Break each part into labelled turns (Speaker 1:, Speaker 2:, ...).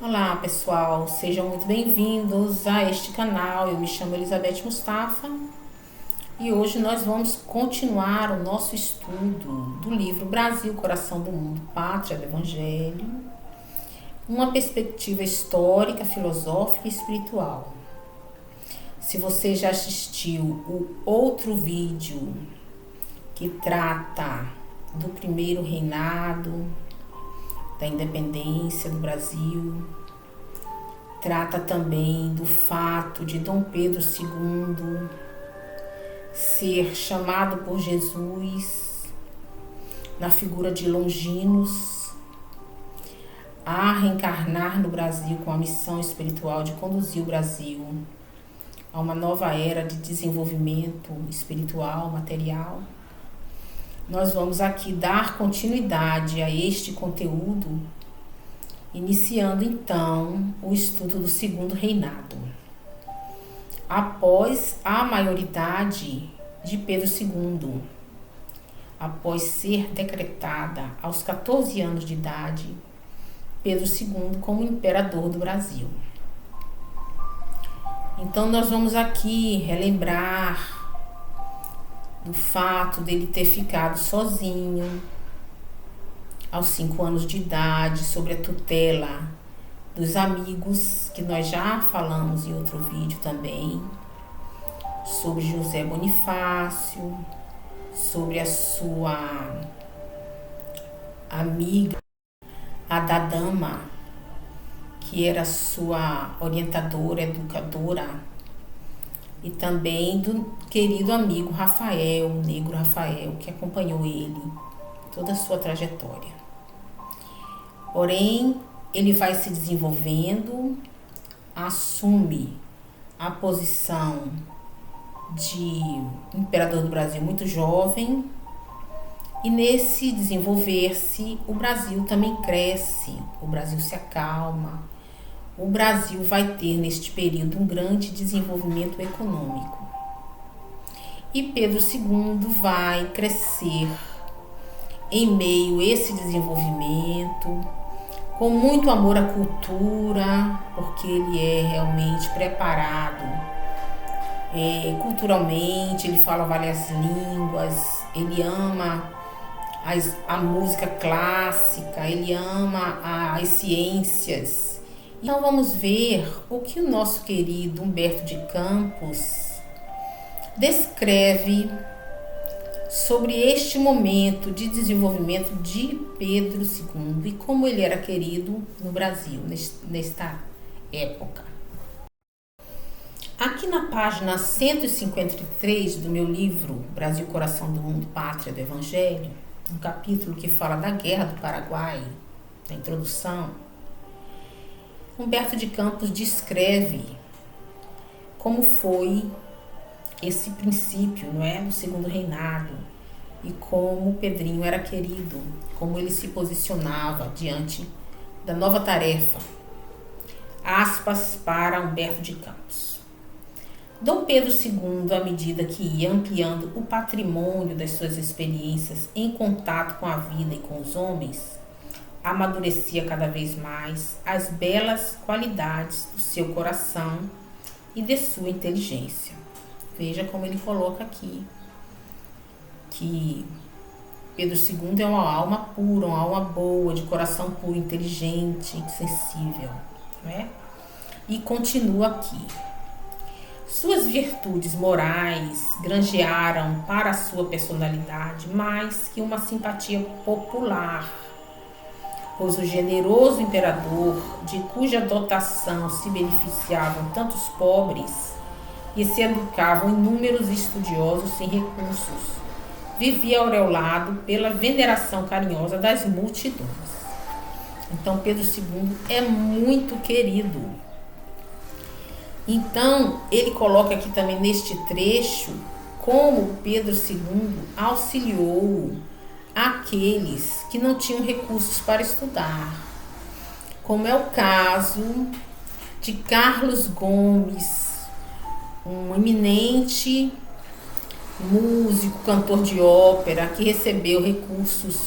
Speaker 1: Olá pessoal, sejam muito bem-vindos a este canal. Eu me chamo Elizabeth Mustafa e hoje nós vamos continuar o nosso estudo do livro Brasil, Coração do Mundo, Pátria do Evangelho, uma perspectiva histórica, filosófica e espiritual. Se você já assistiu o outro vídeo que trata do primeiro reinado, da independência do Brasil, trata também do fato de Dom Pedro II ser chamado por Jesus na figura de Longinos a reencarnar no Brasil com a missão espiritual de conduzir o Brasil a uma nova era de desenvolvimento espiritual, material. Nós vamos aqui dar continuidade a este conteúdo, iniciando então o estudo do segundo reinado. Após a maioridade de Pedro II, após ser decretada aos 14 anos de idade, Pedro II como imperador do Brasil. Então nós vamos aqui relembrar do fato dele ter ficado sozinho aos 5 anos de idade, sob a tutela dos amigos, que nós já falamos em outro vídeo também, sobre José Bonifácio, sobre a sua amiga, a Dadama, que era sua orientadora, educadora, e também do querido amigo Rafael, o negro Rafael, que acompanhou ele toda a sua trajetória. Porém, ele vai se desenvolvendo, assume a posição de imperador do Brasil muito jovem, e nesse desenvolver-se, o Brasil também cresce, o Brasil se acalma. O Brasil vai ter neste período um grande desenvolvimento econômico. E Pedro II vai crescer em meio a esse desenvolvimento, com muito amor à cultura, porque ele é realmente preparado culturalmente, ele fala várias línguas, ele ama a música clássica, ele ama as ciências. Então vamos ver o que o nosso querido Humberto de Campos descreve sobre este momento de desenvolvimento de Pedro II e como ele era querido no Brasil nesta época. Aqui na página 153 do meu livro Brasil, Coração do Mundo, Pátria do Evangelho, um capítulo que fala da Guerra do Paraguai, na introdução, Humberto de Campos descreve como foi esse princípio, não é, do segundo reinado, e como Pedrinho era querido, como ele se posicionava diante da nova tarefa. Aspas para Humberto de Campos. Dom Pedro II, à medida que ia ampliando o patrimônio das suas experiências em contato com a vida e com os homens, amadurecia cada vez mais as belas qualidades do seu coração e de sua inteligência. Veja como ele coloca aqui que Pedro II é uma alma pura, uma alma boa, de coração puro, inteligente, sensível, não é? E continua aqui. Suas virtudes morais granjearam para a sua personalidade mais que uma simpatia popular, pois o generoso imperador, de cuja dotação se beneficiavam tantos pobres e se educavam inúmeros estudiosos sem recursos, vivia aureolado pela veneração carinhosa das multidões. Então Pedro II é muito querido. Então ele coloca aqui também neste trecho como Pedro II auxiliou aqueles que não tinham recursos para estudar, como é o caso de Carlos Gomes, um eminente músico, cantor de ópera, que recebeu recursos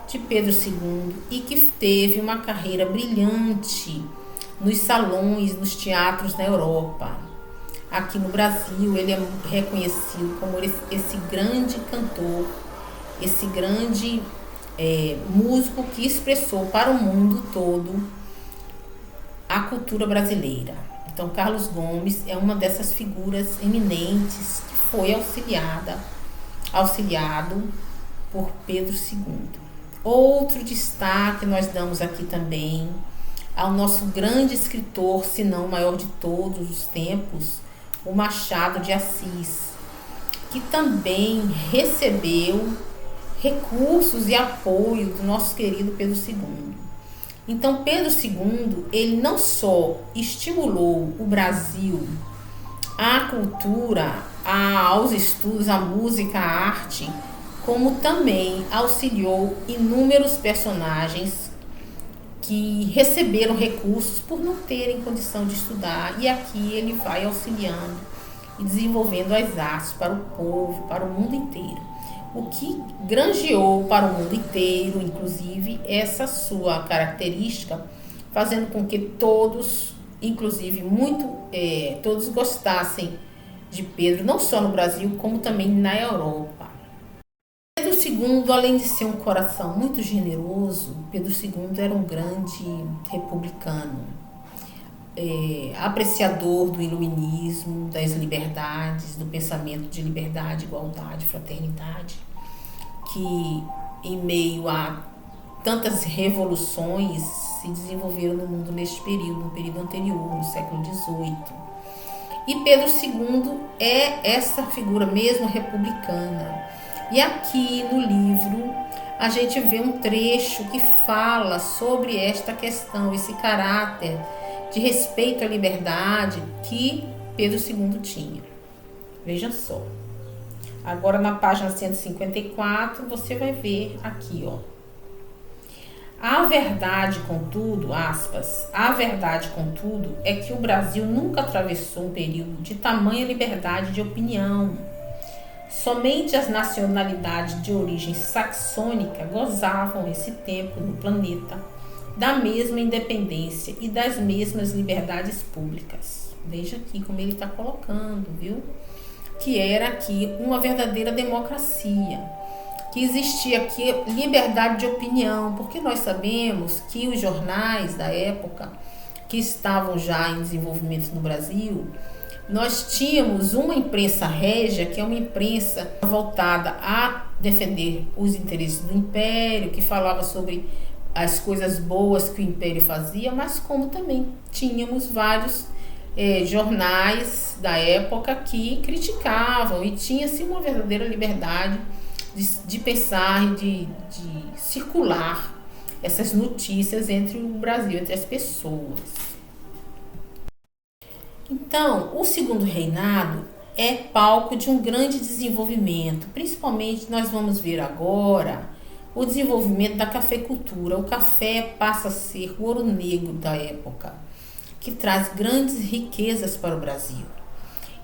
Speaker 1: de Pedro II e que teve uma carreira brilhante nos salões, nos teatros na Europa. Aqui no Brasil, ele é reconhecido como esse grande cantor, esse grande músico que expressou para o mundo todo a cultura brasileira. Então, Carlos Gomes é uma dessas figuras eminentes que foi auxiliado por Pedro II. Outro destaque nós damos aqui também ao nosso grande escritor, se não o maior de todos os tempos, o Machado de Assis, que também recebeu recursos e apoio do nosso querido Pedro II. Então, Pedro II, ele não só estimulou o Brasil à cultura, aos estudos, à música, à arte, como também auxiliou inúmeros personagens que receberam recursos por não terem condição de estudar, e aqui ele vai auxiliando e desenvolvendo as artes para o povo, para o mundo inteiro. O que granjeou para o mundo inteiro, inclusive, essa sua característica, fazendo com que todos, inclusive todos gostassem de Pedro, não só no Brasil, como também na Europa. Pedro II, além de ser um coração muito generoso, Pedro II era um grande republicano, apreciador do iluminismo, das liberdades, do pensamento de liberdade, igualdade, fraternidade, que em meio a tantas revoluções se desenvolveram no mundo neste período, no período anterior, no século XVIII. E Pedro II é essa figura mesmo republicana. E aqui no livro a gente vê um trecho que fala sobre esta questão, esse caráter de respeito à liberdade que Pedro II tinha. Veja só. Agora na página 154 você vai ver aqui, ó. A verdade, contudo, aspas, a verdade, contudo, é que o Brasil nunca atravessou um período de tamanha liberdade de opinião. Somente as nacionalidades de origem saxônica gozavam esse tempo no planeta da mesma independência e das mesmas liberdades públicas. Veja aqui como ele está colocando, viu? Que era aqui uma verdadeira democracia, que existia aqui liberdade de opinião, porque nós sabemos que os jornais da época, que estavam já em desenvolvimento no Brasil, nós tínhamos uma imprensa régia, que é uma imprensa voltada a defender os interesses do Império, que falava sobre as coisas boas que o Império fazia, mas como também tínhamos vários jornais da época que criticavam, e tinha-se uma verdadeira liberdade de pensar e de circular essas notícias entre o Brasil, entre as pessoas. Então, o segundo reinado é palco de um grande desenvolvimento. Principalmente, nós vamos ver agora o desenvolvimento da cafeicultura. O café passa a ser o ouro negro da época, que traz grandes riquezas para o Brasil.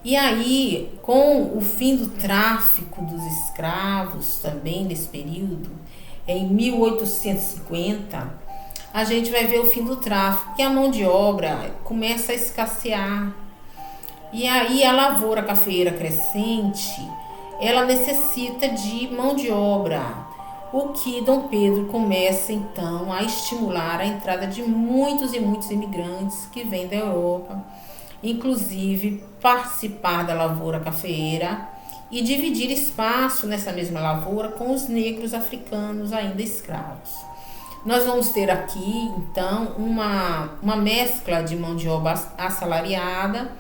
Speaker 1: E aí, com o fim do tráfico dos escravos, também nesse período, em 1850, a gente vai ver o fim do tráfico, e a mão de obra começa a escassear. E aí a lavoura cafeeira crescente, ela necessita de mão de obra, o que Dom Pedro começa então a estimular a entrada de muitos e muitos imigrantes que vêm da Europa, inclusive participar da lavoura cafeeira e dividir espaço nessa mesma lavoura com os negros africanos ainda escravos. Nós vamos ter aqui, então, uma mescla de mão de obra assalariada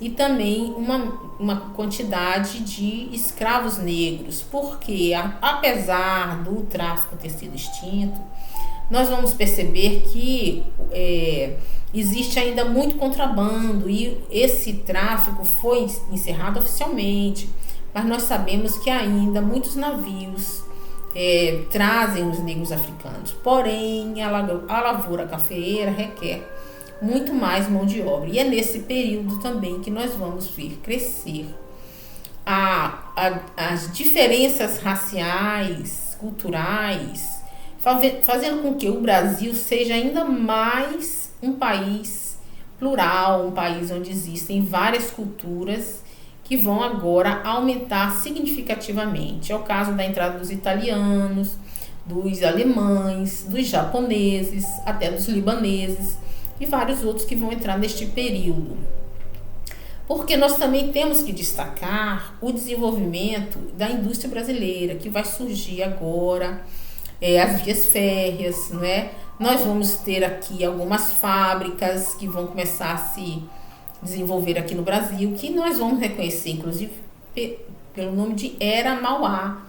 Speaker 1: e também uma quantidade de escravos negros, porque apesar do tráfico ter sido extinto, nós vamos perceber que existe ainda muito contrabando, e esse tráfico foi encerrado oficialmente, mas nós sabemos que ainda muitos navios trazem os negros africanos. Porém, a lavoura cafeeira requer muito mais mão de obra, e é nesse período também que nós vamos ver crescer as diferenças raciais, culturais, fazendo com que o Brasil seja ainda mais um país plural, um país onde existem várias culturas que vão agora aumentar significativamente. É o caso da entrada dos italianos, dos alemães, dos japoneses, até dos libaneses e vários outros que vão entrar neste período. Porque nós também temos que destacar o desenvolvimento da indústria brasileira, que vai surgir agora, as vias férreas, não é? Nós vamos ter aqui algumas fábricas que vão começar a se desenvolver aqui no Brasil, que nós vamos reconhecer, inclusive, pelo nome de Era Mauá,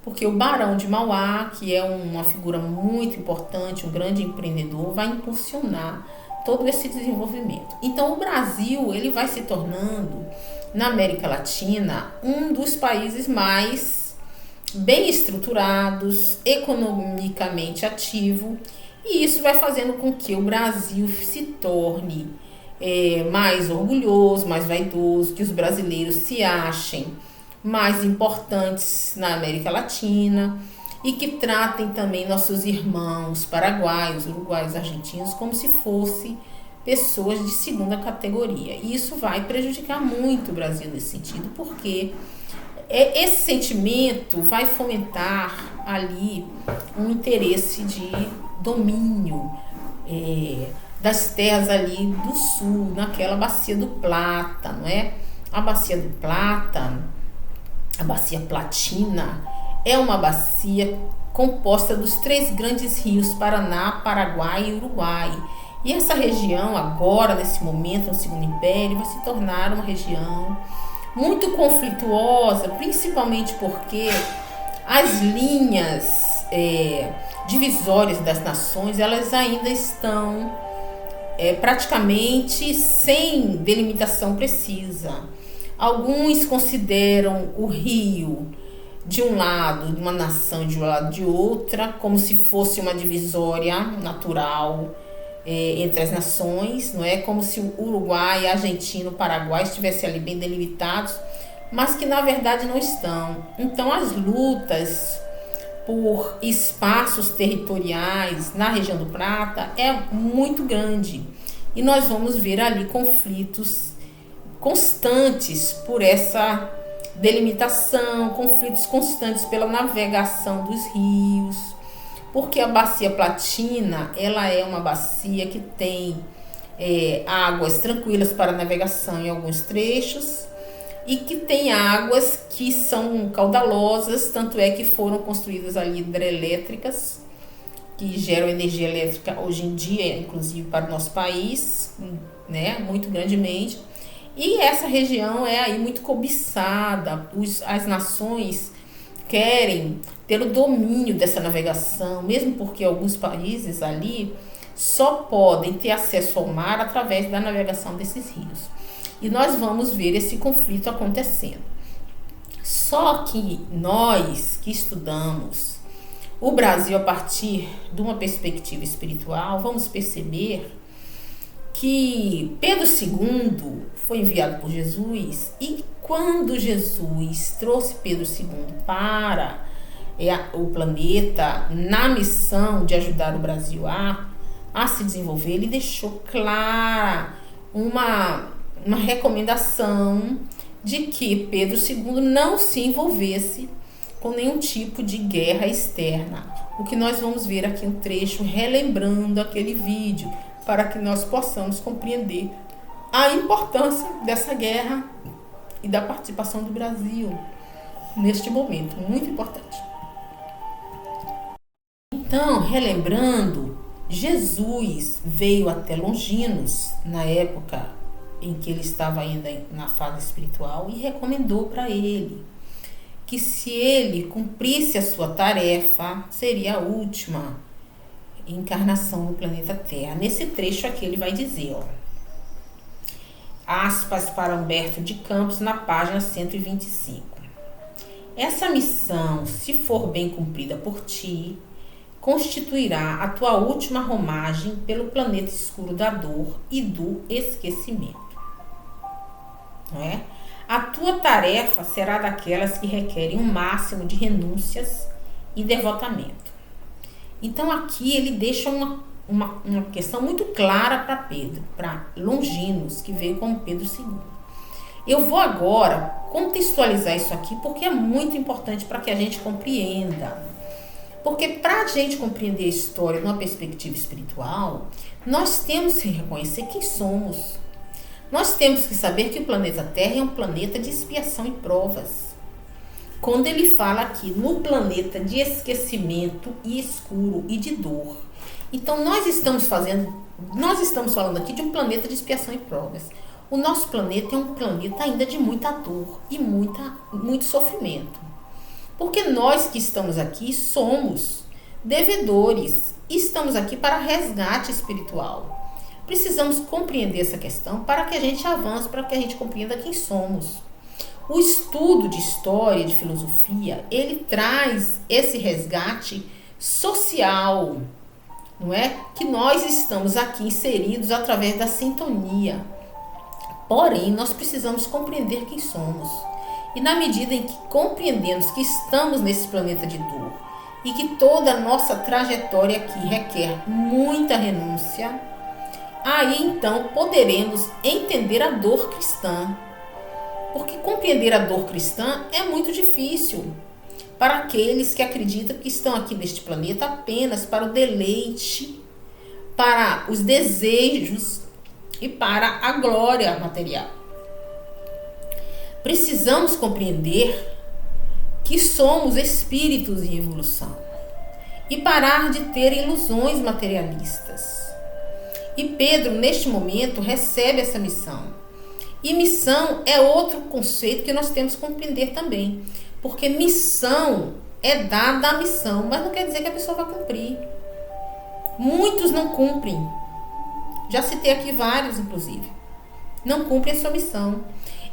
Speaker 1: porque o Barão de Mauá, que é uma figura muito importante, um grande empreendedor, vai impulsionar todo esse desenvolvimento. Então, o Brasil, ele vai se tornando, na América Latina, um dos países mais bem estruturados, economicamente ativo, e isso vai fazendo com que o Brasil se torne mais orgulhoso, mais vaidoso, que os brasileiros se achem mais importantes na América Latina e que tratem também nossos irmãos paraguaios, uruguaios, argentinos como se fossem pessoas de segunda categoria. E isso vai prejudicar muito o Brasil nesse sentido, porque esse sentimento vai fomentar ali um interesse de domínio das terras ali do sul, naquela bacia do Plata, não é? A bacia do Plata, a bacia Platina, é uma bacia composta dos 3 grandes rios, Paraná, Paraguai e Uruguai. E essa região agora, nesse momento, no Segundo Império, vai se tornar uma região muito conflituosa, principalmente porque as linhas divisórias das nações, elas ainda estão praticamente sem delimitação precisa. Alguns consideram o rio de um lado de uma nação e de um lado de outra, como se fosse uma divisória natural entre as nações, não é? Como se o Uruguai, a Argentina, o Paraguai estivessem ali bem delimitados, mas que na verdade não estão. Então as lutas por espaços territoriais na região do Prata é muito grande e nós vamos ver ali conflitos constantes por essa delimitação, conflitos constantes pela navegação dos rios, porque a bacia Platina, ela é uma bacia que tem águas tranquilas para navegação em alguns trechos e que tem águas que são caudalosas, tanto é que foram construídas ali hidrelétricas que geram energia elétrica hoje em dia, inclusive para o nosso país, né, muito grandemente. E essa região é aí muito cobiçada, as nações querem ter o domínio dessa navegação, mesmo porque alguns países ali só podem ter acesso ao mar através da navegação desses rios. E nós vamos ver esse conflito acontecendo. Só que nós que estudamos o Brasil a partir de uma perspectiva espiritual, vamos perceber que Pedro II foi enviado por Jesus e quando Jesus trouxe Pedro II para o planeta na missão de ajudar o Brasil a se desenvolver, ele deixou clara uma recomendação de que Pedro II não se envolvesse com nenhum tipo de guerra externa. O que nós vamos ver aqui um trecho relembrando aquele vídeo, para que nós possamos compreender a importância dessa guerra e da participação do Brasil neste momento, muito importante. Então, relembrando, Jesus veio até Longinos, na época em que ele estava ainda na fase espiritual, e recomendou para ele que se ele cumprisse a sua tarefa, seria a última encarnação no planeta Terra. Nesse trecho aqui ele vai dizer, aspas para Humberto de Campos, na página 125. Essa missão, se for bem cumprida por ti, constituirá a tua última romagem pelo planeta escuro da dor e do esquecimento. Não é? A tua tarefa será daquelas que requerem um máximo de renúncias e devotamento. Então aqui ele deixa uma questão muito clara para Pedro, para Longinos, que veio como Pedro II. Eu vou agora contextualizar isso aqui porque é muito importante para que a gente compreenda. Porque para a gente compreender a história numa perspectiva espiritual, nós temos que reconhecer quem somos. Nós temos que saber que o planeta Terra é um planeta de expiação e provas. Quando ele fala aqui no planeta de esquecimento e escuro e de dor. Então nós estamos falando aqui de um planeta de expiação e provas. O nosso planeta é um planeta ainda de muita dor e muito sofrimento. Porque nós que estamos aqui somos devedores e estamos aqui para resgate espiritual. Precisamos compreender essa questão para que a gente avance, para que a gente compreenda quem somos. O estudo de história, de filosofia, ele traz esse resgate social, não é? Que nós estamos aqui inseridos através da sintonia. Porém, nós precisamos compreender quem somos. E na medida em que compreendemos que estamos nesse planeta de dor e que toda a nossa trajetória aqui requer muita renúncia, aí então poderemos entender a dor cristã. Porque compreender a dor cristã é muito difícil para aqueles que acreditam que estão aqui neste planeta apenas para o deleite, para os desejos e para a glória material. Precisamos compreender que somos espíritos em evolução e parar de ter ilusões materialistas. E Pedro, neste momento, recebe essa missão. E missão é outro conceito que nós temos que compreender também. Porque missão é dada a missão, mas não quer dizer que a pessoa vai cumprir. Muitos não cumprem. Já citei aqui vários, inclusive. Não cumprem a sua missão.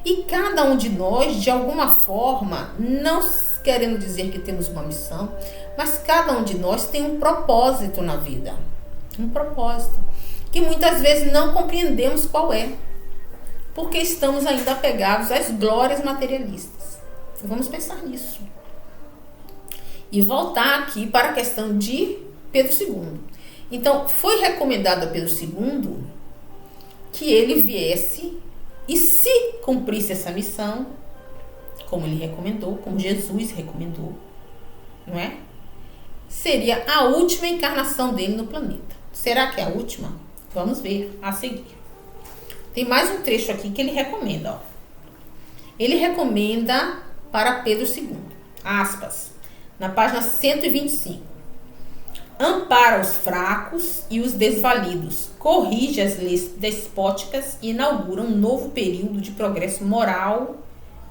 Speaker 1: E cada um de nós, de alguma forma, não querendo dizer que temos uma missão, mas cada um de nós tem um propósito na vida. Um propósito. Que muitas vezes não compreendemos qual é. Porque estamos ainda apegados às glórias materialistas. Vamos pensar nisso. E voltar aqui para a questão de Pedro II. Então, foi recomendado a Pedro II que ele viesse e se cumprisse essa missão, como ele recomendou, como Jesus recomendou, não é? Seria a última encarnação dele no planeta. Será que é a última? Vamos ver a seguir. Tem mais um trecho aqui que ele recomenda. Ó. Ele recomenda para Pedro II, aspas, na página 125. Ampara os fracos e os desvalidos, corrige as leis despóticas e inaugura um novo período de progresso moral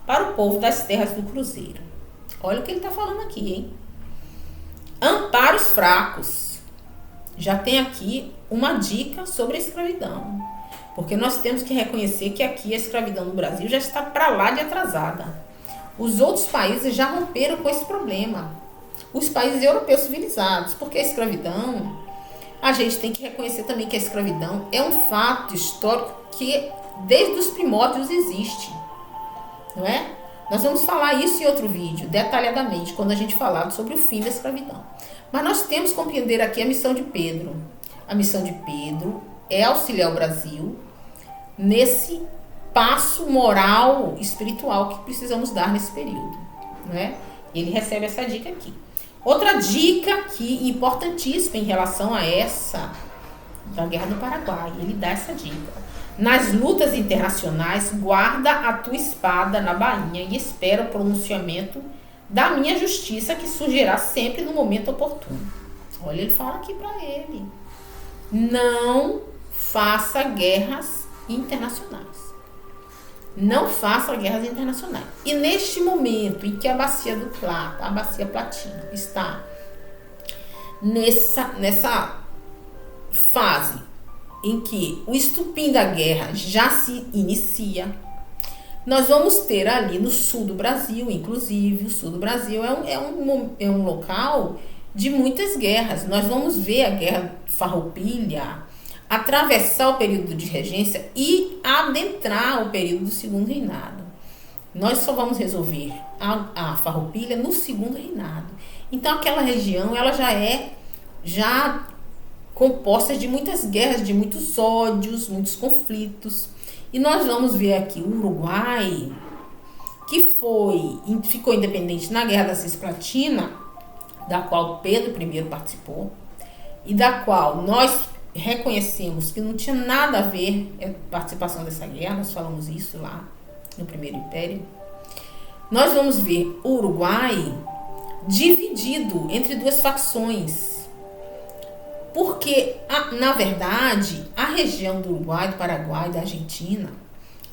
Speaker 1: para o povo das terras do Cruzeiro. Olha o que ele está falando aqui, hein? Ampara os fracos. Já tem aqui uma dica sobre a escravidão. Porque nós temos que reconhecer que aqui a escravidão no Brasil já está para lá de atrasada. Os outros países já romperam com esse problema. Os países europeus civilizados, porque a escravidão, a gente tem que reconhecer também que a escravidão é um fato histórico que desde os primórdios existe, não é? Nós vamos falar isso em outro vídeo, detalhadamente, quando a gente falar sobre o fim da escravidão. Mas nós temos que compreender aqui a missão de Pedro. A missão de Pedro é auxiliar o Brasil nesse passo moral, espiritual que precisamos dar nesse período, não é? Ele recebe essa dica aqui. Outra dica aqui importantíssima em relação a essa da Guerra do Paraguai, ele dá essa dica. Nas lutas internacionais, guarda a tua espada na bainha e espera o pronunciamento da minha justiça que surgirá sempre no momento oportuno. Olha, ele fala aqui para ele. Não faça guerras internacionais. Não faça guerras internacionais. E neste momento em que a bacia do Plata, a bacia platina, está nessa fase em que o estupim da guerra já se inicia, nós vamos ter ali no sul do Brasil, inclusive, o sul do Brasil é um local de muitas guerras. Nós vamos ver a Guerra Farroupilha, atravessar o período de regência e adentrar o período do segundo reinado. Nós só vamos resolver a Farroupilha no segundo reinado. Então aquela região ela já é já compostas de muitas guerras, de muitos ódios, muitos conflitos. E nós vamos ver aqui o Uruguai, que ficou independente na Guerra da Cisplatina, da qual Pedro I participou, e da qual nós reconhecemos que não tinha nada a ver a participação dessa guerra, nós falamos isso lá no Primeiro Império. Nós vamos ver o Uruguai dividido entre duas facções, porque, na verdade, a região do Uruguai, do Paraguai, da Argentina,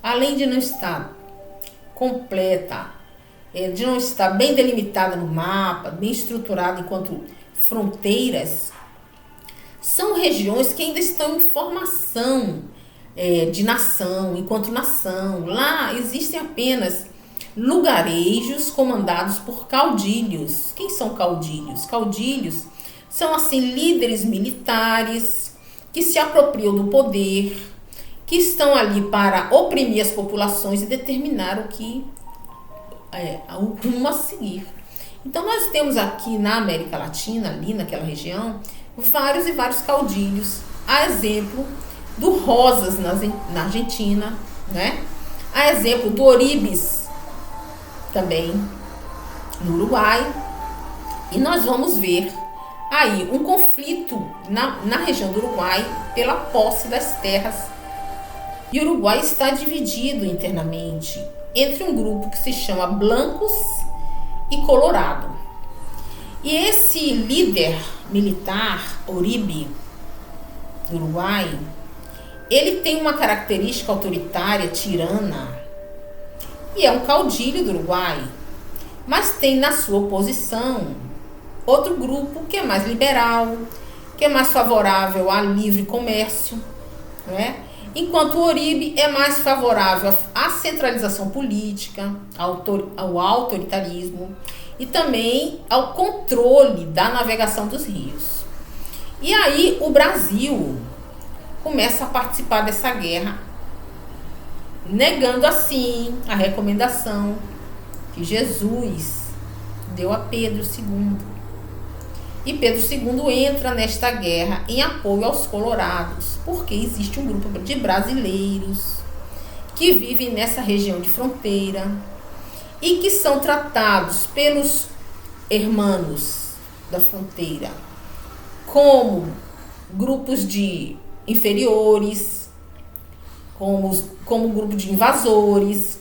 Speaker 1: além de não estar completa, de não estar bem delimitada no mapa, bem estruturada enquanto fronteiras, são regiões que ainda estão em formação de nação, enquanto nação. Lá existem apenas lugarejos comandados por caudilhos. Quem são caudilhos? Caudilhos são, assim, líderes militares que se apropriam do poder, que estão ali para oprimir as populações e determinar o rumo a seguir. Então, nós temos aqui na América Latina, ali naquela região, vários e vários caudilhos, a exemplo do Rosas na Argentina, né? A exemplo do Oribes, também no Uruguai. E nós vamos ver aí um conflito na região do Uruguai pela posse das terras. E o Uruguai está dividido internamente entre um grupo que se chama Blancos e Colorado. E esse líder militar, Uribe, do Uruguai, ele tem uma característica autoritária, tirana, e é um caudilho do Uruguai, mas tem na sua oposição outro grupo que é mais liberal, que é mais favorável ao livre comércio, né? Enquanto o Uribe é mais favorável à centralização política, ao autoritarismo e também ao controle da navegação dos rios. E aí o Brasil começa a participar dessa guerra, negando assim a recomendação que Jesus deu a Pedro II. E Pedro II entra nesta guerra em apoio aos colorados, porque existe um grupo de brasileiros que vivem nessa região de fronteira e que são tratados pelos hermanos da fronteira como grupos de inferiores, como grupo de invasores.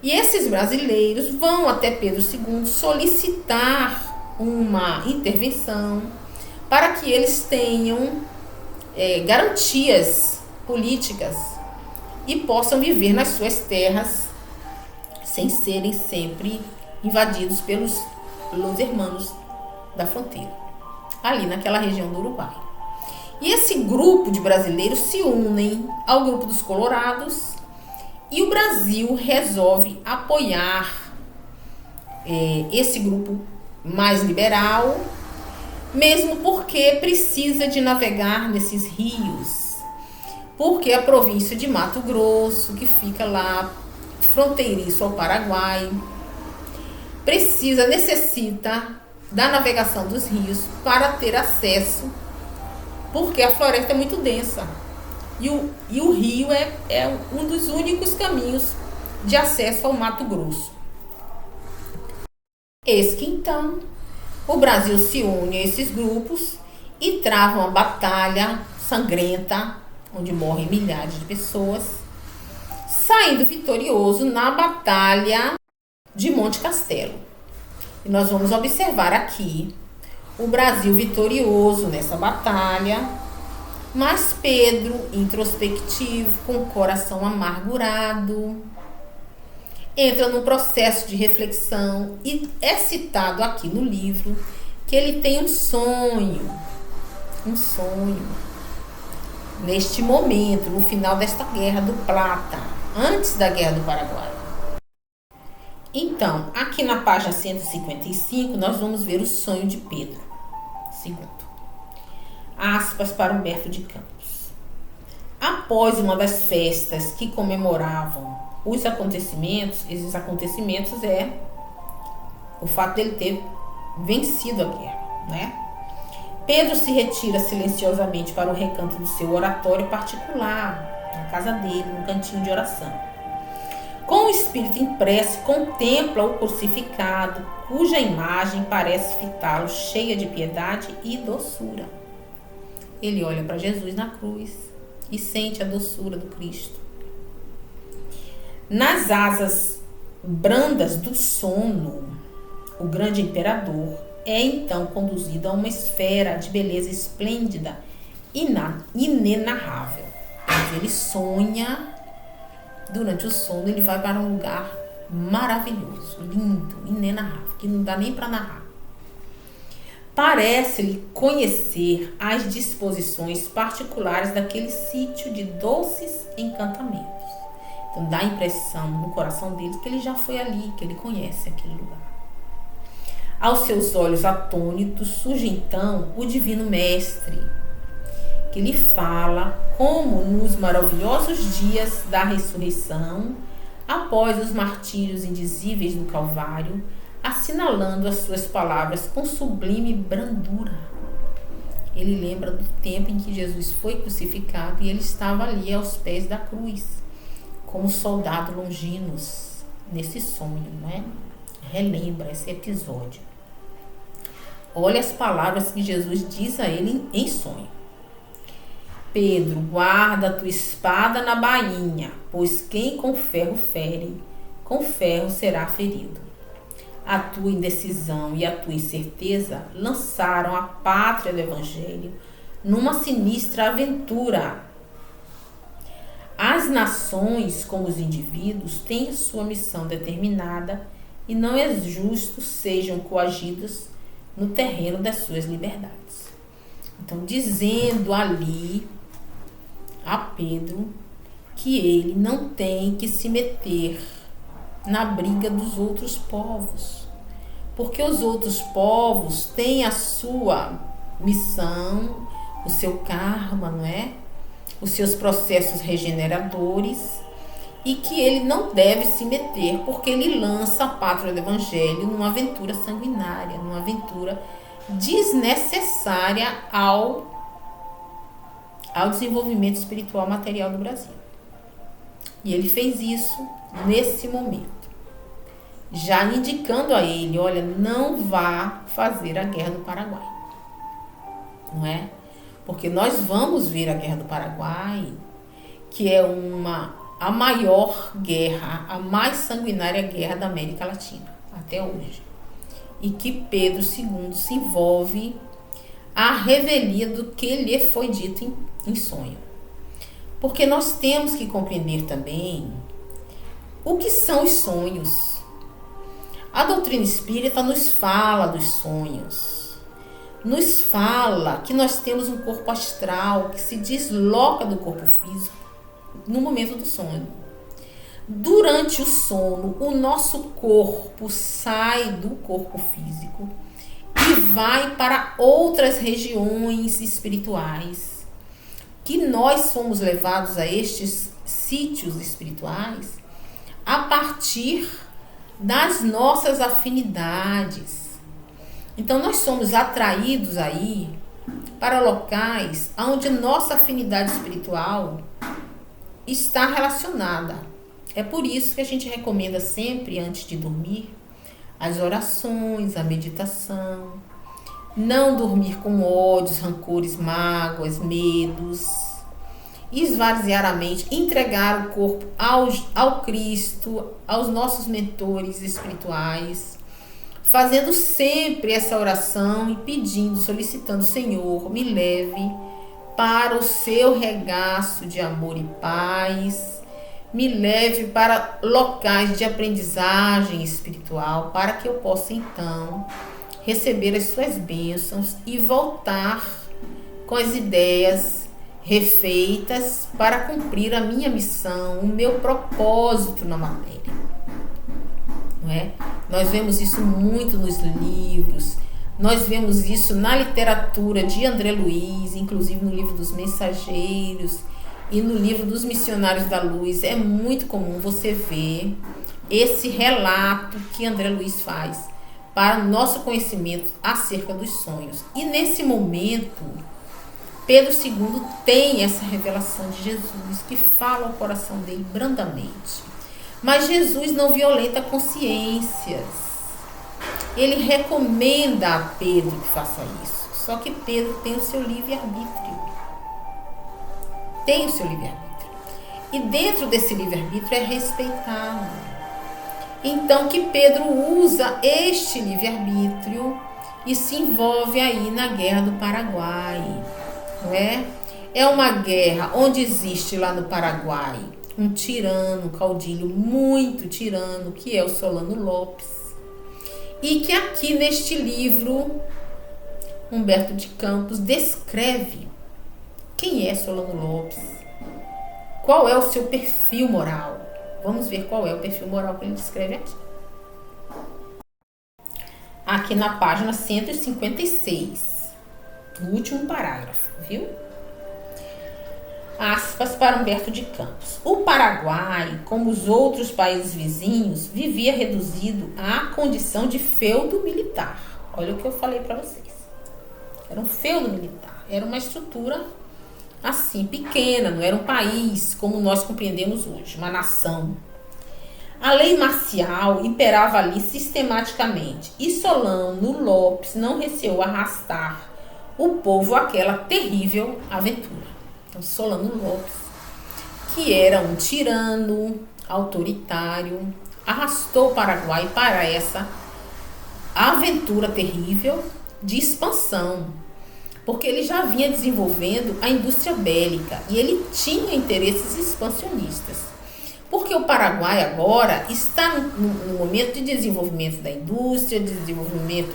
Speaker 1: E esses brasileiros vão até Pedro II solicitar uma intervenção para que eles tenham garantias políticas e possam viver nas suas terras sem serem sempre invadidos pelos hermanos da fronteira, ali naquela região do Uruguai. E esse grupo de brasileiros se unem ao grupo dos colorados e o Brasil resolve apoiar esse grupo mais liberal, mesmo porque precisa de navegar nesses rios, porque a província de Mato Grosso, que fica lá fronteiriço ao Paraguai, necessita da navegação dos rios para ter acesso, porque a floresta é muito densa e o rio é um dos únicos caminhos de acesso ao Mato Grosso. Eis que então o Brasil se une a esses grupos e trava uma batalha sangrenta, onde morrem milhares de pessoas, saindo vitorioso na Batalha de Monte Castelo. E nós vamos observar aqui o Brasil vitorioso nessa batalha, mas Pedro, introspectivo, com o coração amargurado, entra num processo de reflexão e é citado aqui no livro que ele tem um sonho, neste momento, no final desta Guerra do Plata, antes da Guerra do Paraguai. Então, aqui na página 155, nós vamos ver o sonho de Pedro II. Aspas para Humberto de Campos. Após uma das festas que comemoravam os acontecimentos, esses acontecimentos é o fato dele ter vencido a guerra, né? Pedro se retira silenciosamente para o recanto do seu oratório particular, na casa dele, no cantinho de oração. Com o espírito em prece, contempla o crucificado, cuja imagem parece fitá-lo, cheia de piedade e doçura. Ele olha para Jesus na cruz e sente a doçura do Cristo. Nas asas brandas do sono, o grande imperador é então conduzido a uma esfera de beleza esplêndida, inenarrável. Ele sonha, durante o sono ele vai para um lugar maravilhoso, lindo, inenarrável, que não dá nem para narrar. Parece-lhe conhecer as disposições particulares daquele sítio de doces encantamentos. Então dá a impressão no coração dele que ele já foi ali, que ele conhece aquele lugar. Aos seus olhos atônitos surge então o Divino Mestre, que lhe fala como nos maravilhosos dias da ressurreição, após os martírios indizíveis do Calvário, assinalando as suas palavras com sublime brandura. Ele lembra do tempo em que Jesus foi crucificado e ele estava ali aos pés da cruz, como soldado longinos, nesse sonho, não é? Relembra esse episódio. Olha as palavras que Jesus diz a ele em sonho. Pedro, guarda a tua espada na bainha, pois quem com ferro fere, com ferro será ferido. A tua indecisão e a tua incerteza lançaram a pátria do Evangelho numa sinistra aventura. As nações, como os indivíduos, têm sua missão determinada e não é justo sejam coagidos no terreno das suas liberdades. Então, dizendo ali a Pedro que ele não tem que se meter na briga dos outros povos, porque os outros povos têm a sua missão, o seu karma, não é? Os seus processos regeneradores, e que ele não deve se meter, porque ele lança a pátria do Evangelho numa aventura sanguinária, numa aventura desnecessária ao desenvolvimento espiritual material do Brasil. E ele fez isso nesse momento, já indicando a ele, olha, não vá fazer a Guerra do Paraguai, não é? Porque nós vamos ver a Guerra do Paraguai, que é a maior guerra, a mais sanguinária guerra da América Latina, até hoje. E que Pedro II se envolve à revelia do que lhe foi dito em sonho. Porque nós temos que compreender também o que são os sonhos. A doutrina espírita nos fala dos sonhos. Nos fala que nós temos um corpo astral que se desloca do corpo físico no momento do sono. Durante o sono, o nosso corpo sai do corpo físico e vai para outras regiões espirituais, que nós somos levados a estes sítios espirituais a partir das nossas afinidades. Então nós somos atraídos aí para locais onde nossa afinidade espiritual está relacionada. É por isso que a gente recomenda sempre, antes de dormir, as orações, a meditação. Não dormir com ódios, rancores, mágoas, medos. Esvaziar a mente, entregar o corpo ao Cristo, aos nossos mentores espirituais, fazendo sempre essa oração e pedindo, solicitando, Senhor, me leve para o seu regaço de amor e paz, me leve para locais de aprendizagem espiritual, para que eu possa então receber as suas bênçãos e voltar com as ideias refeitas para cumprir a minha missão, o meu propósito na matéria. Não é? Nós vemos isso muito nos livros, nós vemos isso na literatura de André Luiz, inclusive no livro dos Mensageiros e no livro dos Missionários da Luz. É muito comum você ver esse relato que André Luiz faz. para o nosso conhecimento acerca dos sonhos. E nesse momento, Pedro II tem essa revelação de Jesus, que fala ao coração dele brandamente. Mas Jesus não violenta consciências. Ele recomenda a Pedro que faça isso. Só que Pedro tem o seu livre-arbítrio. Tem o seu livre-arbítrio. E dentro desse livre-arbítrio é respeitado. Então que Pedro usa este livre-arbítrio e se envolve aí na Guerra do Paraguai. Não é? É uma guerra onde existe lá no Paraguai um tirano, um caudilho muito tirano, que é o Solano Lopes. E que aqui neste livro, Humberto de Campos descreve quem é Solano Lopes, qual é o seu perfil moral. Vamos ver qual é o perfil moral que ele descreve aqui. Aqui na página 156, no último parágrafo, viu? Aspas para Humberto de Campos. O Paraguai, como os outros países vizinhos, vivia reduzido à condição de feudo militar. Olha o que eu falei para vocês. Era um feudo militar. Era uma estrutura assim, pequena. Não era um país como nós compreendemos hoje, uma nação. A lei marcial imperava ali sistematicamente. E Solano Lopes não receou arrastar o povo àquela terrível aventura. Então, Solano Lopes, que era um tirano autoritário, arrastou o Paraguai para essa aventura terrível de expansão, porque ele já vinha desenvolvendo a indústria bélica e ele tinha interesses expansionistas. Porque o Paraguai agora está no momento de desenvolvimento da indústria, de desenvolvimento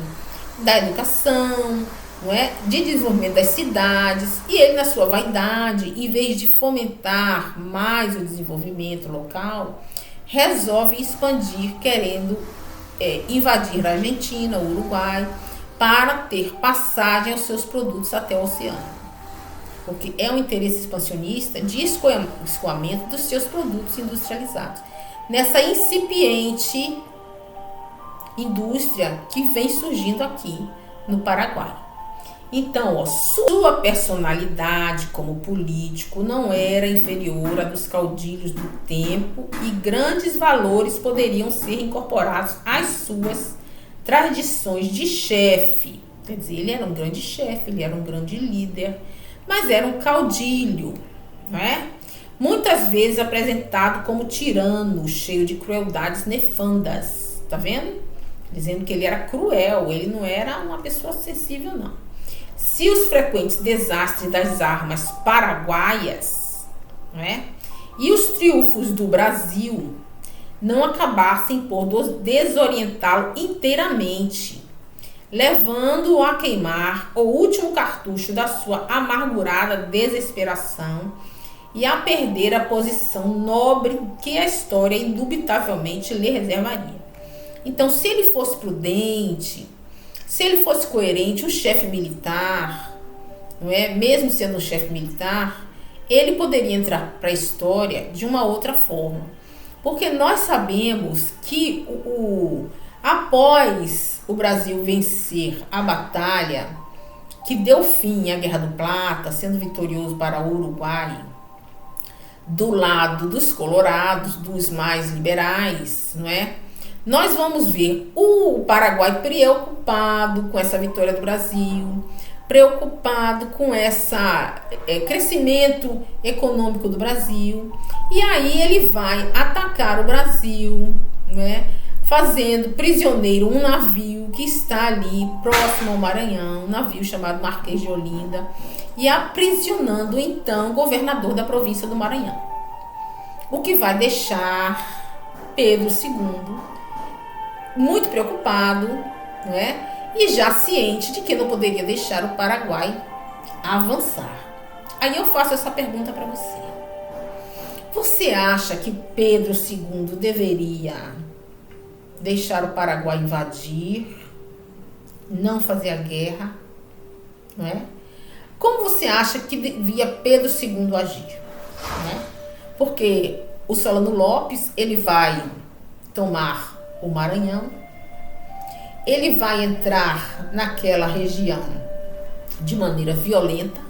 Speaker 1: da educação, não é? De desenvolvimento das cidades, e ele, na sua vaidade, em vez de fomentar mais o desenvolvimento local, resolve expandir, querendo invadir a Argentina, o Uruguai, para ter passagem aos seus produtos até o oceano. Porque é um interesse expansionista de escoamento dos seus produtos industrializados. Nessa incipiente indústria que vem surgindo aqui no Paraguai. Então, sua personalidade como político não era inferior à dos caudilhos do tempo e grandes valores poderiam ser incorporados às suas tradições de chefe. Quer dizer, ele era um grande chefe, ele era um grande líder, mas era um caudilho, né? Muitas vezes apresentado como tirano, cheio de crueldades nefandas, tá vendo? Dizendo que ele era cruel, ele não era uma pessoa acessível, não. Se os frequentes desastres das armas paraguaias, né, e os triunfos do Brasil não acabassem por desorientá-lo inteiramente, levando-o a queimar o último cartucho da sua amargurada desesperação e a perder a posição nobre que a história indubitavelmente lhe reservaria. Então, se ele fosse prudente, se ele fosse coerente, o chefe militar, não é? Mesmo sendo um chefe militar, ele poderia entrar para a história de uma outra forma. Porque nós sabemos que após o Brasil vencer a batalha que deu fim à Guerra do Plata, sendo vitorioso para o Uruguai, do lado dos colorados, dos mais liberais, não é? Nós vamos ver o Paraguai preocupado com essa vitória do Brasil, preocupado com esse crescimento econômico do Brasil. E aí ele vai atacar o Brasil, né, fazendo prisioneiro um navio que está ali próximo ao Maranhão, um navio chamado Marquês de Olinda, e aprisionando então o governador da província do Maranhão. O que vai deixar Pedro II muito preocupado, né? E já ciente de que não poderia deixar o Paraguai avançar. Aí eu faço essa pergunta para você. Você acha que Pedro II deveria deixar o Paraguai invadir, não fazer a guerra, não é? Como você acha que devia Pedro II agir, né? Porque o Solano Lopes, ele vai tomar o Maranhão, ele vai entrar naquela região de maneira violenta,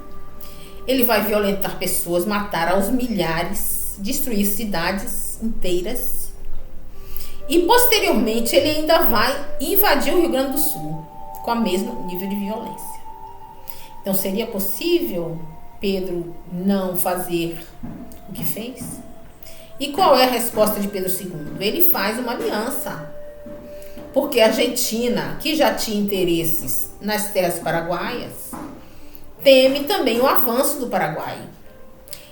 Speaker 1: ele vai violentar pessoas, matar aos milhares, destruir cidades inteiras e posteriormente ele ainda vai invadir o Rio Grande do Sul com o mesmo nível de violência. Então seria possível Pedro não fazer o que fez? E qual é a resposta de Pedro II? Ele faz uma aliança, porque a Argentina, que já tinha interesses nas terras paraguaias, teme também o avanço do Paraguai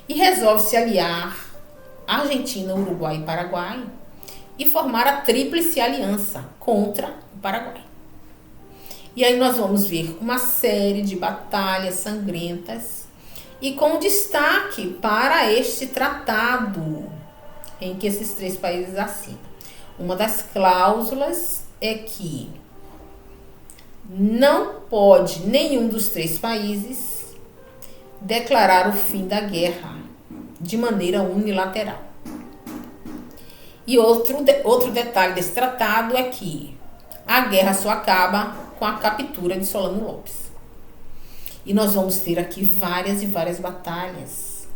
Speaker 1: e resolve se aliar Argentina, Uruguai e Paraguai e formar a tríplice aliança contra o Paraguai. E aí nós vamos ver uma série de batalhas sangrentas e com destaque para este tratado em que esses três países assinam. Uma das cláusulas é que não pode nenhum dos três países declarar o fim da guerra de maneira unilateral. E outro detalhe desse tratado é que a guerra só acaba com a captura de Solano Lopes. E nós vamos ter aqui várias e várias batalhas.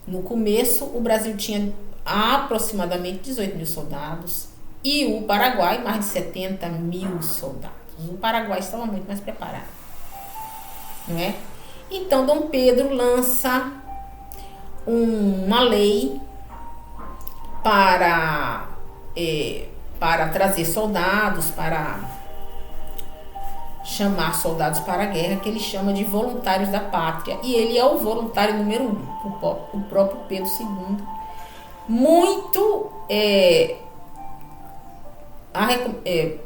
Speaker 1: No começo, o Brasil tinha aproximadamente 18 mil soldados e o Paraguai mais de 70 mil soldados. O Paraguai estava muito mais preparado, não é? Então, Dom Pedro lança uma lei para trazer soldados, para chamar soldados para a guerra, que ele chama de voluntários da pátria. E ele é o voluntário número 1, o próprio Pedro II.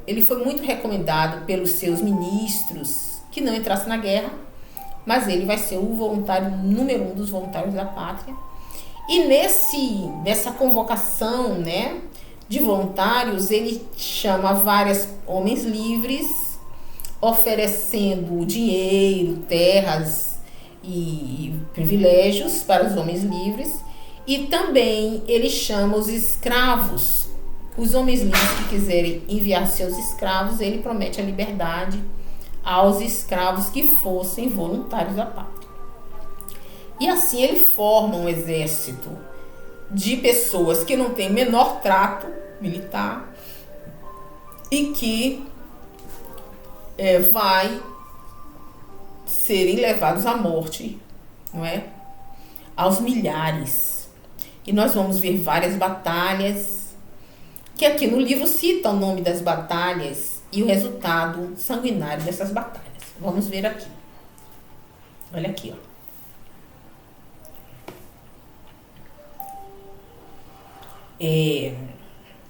Speaker 1: Ele foi muito recomendado pelos seus ministros que não entrasse na guerra, mas ele vai ser o voluntário número 1 dos voluntários da pátria. E nessa convocação, né, de voluntários, ele chama vários homens livres, oferecendo dinheiro, terras e privilégios para os homens livres. E também ele chama os escravos. Os homens livres que quiserem enviar seus escravos, ele promete a liberdade aos escravos que fossem voluntários da pátria. E assim ele forma um exército de pessoas que não têm menor trato militar e que vai serem levados à morte, não é? Aos milhares. E nós vamos ver várias batalhas, que aqui no livro cita o nome das batalhas e o resultado sanguinário dessas batalhas. Vamos ver aqui. Olha aqui, ó.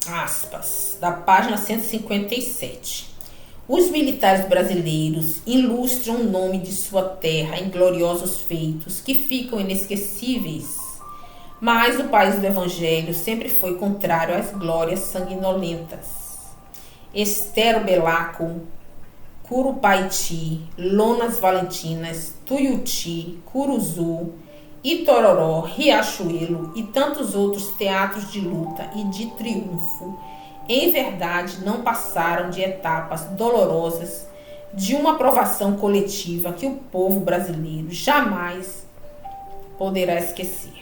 Speaker 1: Aspas, da página 157. Os militares brasileiros ilustram o nome de sua terra em gloriosos feitos que ficam inesquecíveis, mas o país do Evangelho sempre foi contrário às glórias sanguinolentas. Estero Belaco, Curupaiti, Lonas Valentinas, Tuiuti, Curuzu, Itororó, Riachuelo e tantos outros teatros de luta e de triunfo, em verdade, não passaram de etapas dolorosas de uma provação coletiva que o povo brasileiro jamais poderá esquecer.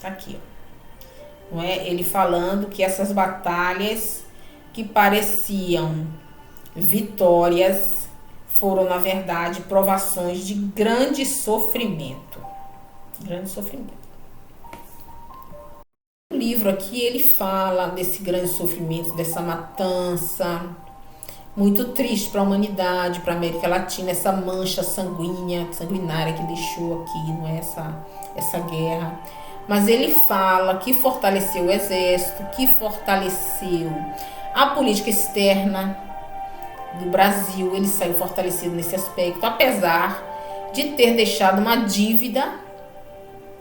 Speaker 1: Tá aqui, ó. Não é? Ele falando que essas batalhas que pareciam vitórias foram, na verdade, provações de grande sofrimento. Grande sofrimento. O livro aqui, ele fala desse grande sofrimento, dessa matança, muito triste para a humanidade, para a América Latina, essa mancha sanguinária que deixou aqui, não é? Essa guerra. Mas ele fala que fortaleceu o exército, que fortaleceu a política externa do Brasil. Ele saiu fortalecido nesse aspecto, apesar de ter deixado uma dívida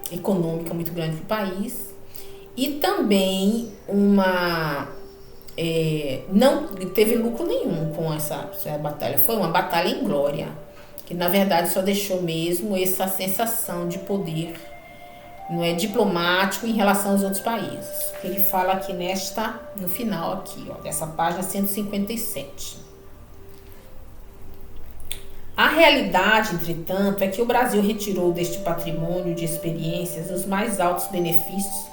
Speaker 1: econômica muito grande para o país. E também não teve lucro nenhum com essa batalha. Foi uma batalha em glória, que na verdade só deixou mesmo essa sensação de poder, não é diplomático em relação aos outros países. Ele fala aqui no final aqui, ó, dessa página 157. A realidade, entretanto, é que o Brasil retirou deste patrimônio de experiências os mais altos benefícios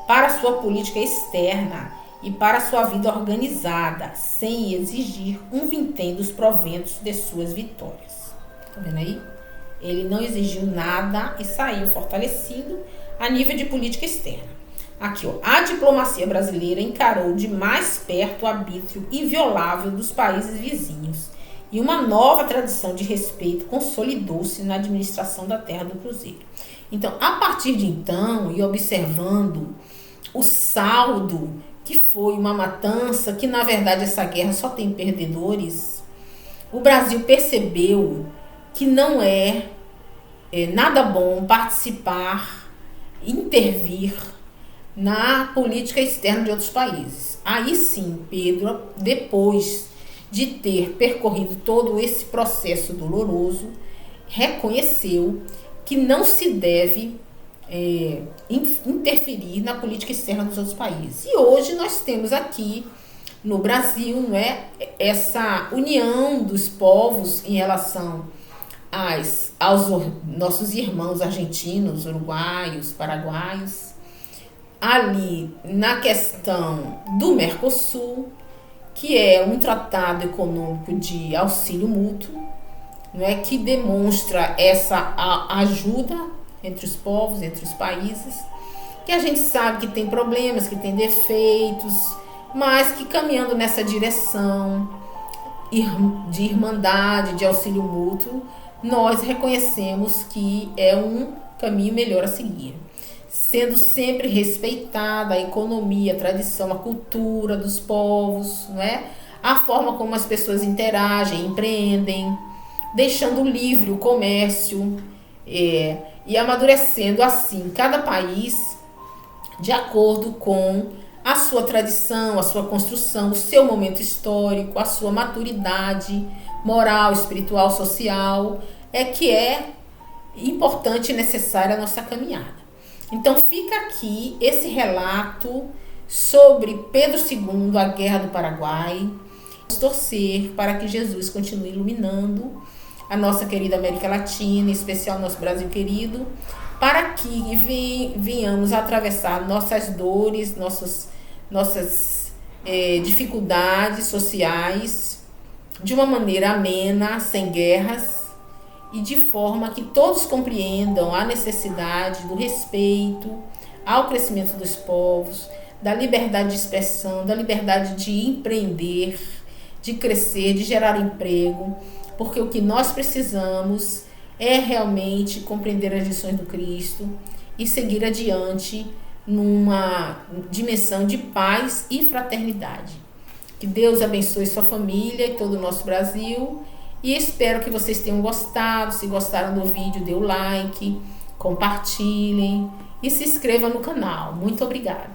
Speaker 1: para a sua política externa e para a sua vida organizada, sem exigir um vintém dos proventos de suas vitórias. Tá vendo aí? Ele não exigiu nada e saiu fortalecido a nível de política externa. Aqui, ó, a diplomacia brasileira encarou de mais perto o arbítrio inviolável dos países vizinhos e uma nova tradição de respeito consolidou-se na administração da terra do Cruzeiro. Então, a partir de então, e observando o saldo que foi uma matança, que na verdade essa guerra só tem perdedores, o Brasil percebeu que não é nada bom participar, intervir na política externa de outros países. Aí sim, Pedro, depois de ter percorrido todo esse processo doloroso, reconheceu que não se deve interferir na política externa dos outros países. E hoje nós temos aqui no Brasil, não é, essa união dos povos em relação aos nossos irmãos argentinos, uruguaios, paraguaios, ali na questão do Mercosul, que é um tratado econômico de auxílio mútuo, não é, que demonstra essa ajuda entre os povos, entre os países, que a gente sabe que tem problemas, que tem defeitos, mas que caminhando nessa direção de irmandade, de auxílio mútuo, nós reconhecemos que é um caminho melhor a seguir, sendo sempre respeitada a economia, a tradição, a cultura dos povos, não é? A forma como as pessoas interagem, empreendem, deixando livre o comércio e amadurecendo assim cada país de acordo com a sua tradição, a sua construção, o seu momento histórico, a sua maturidade moral, espiritual, social, que é importante e necessária a nossa caminhada. Então fica aqui esse relato sobre Pedro II, a Guerra do Paraguai. Vamos torcer para que Jesus continue iluminando a nossa querida América Latina, em especial nosso Brasil querido, para que venhamos a atravessar nossas dores, nossas dificuldades sociais de uma maneira amena, sem guerras, e de forma que todos compreendam a necessidade do respeito ao crescimento dos povos, da liberdade de expressão, da liberdade de empreender, de crescer, de gerar emprego, porque o que nós precisamos é realmente compreender as lições do Cristo e seguir adiante numa dimensão de paz e fraternidade. Que Deus abençoe sua família e todo o nosso Brasil. E espero que vocês tenham gostado. Se gostaram do vídeo, dê o like, compartilhem e se inscrevam no canal. Muito obrigada.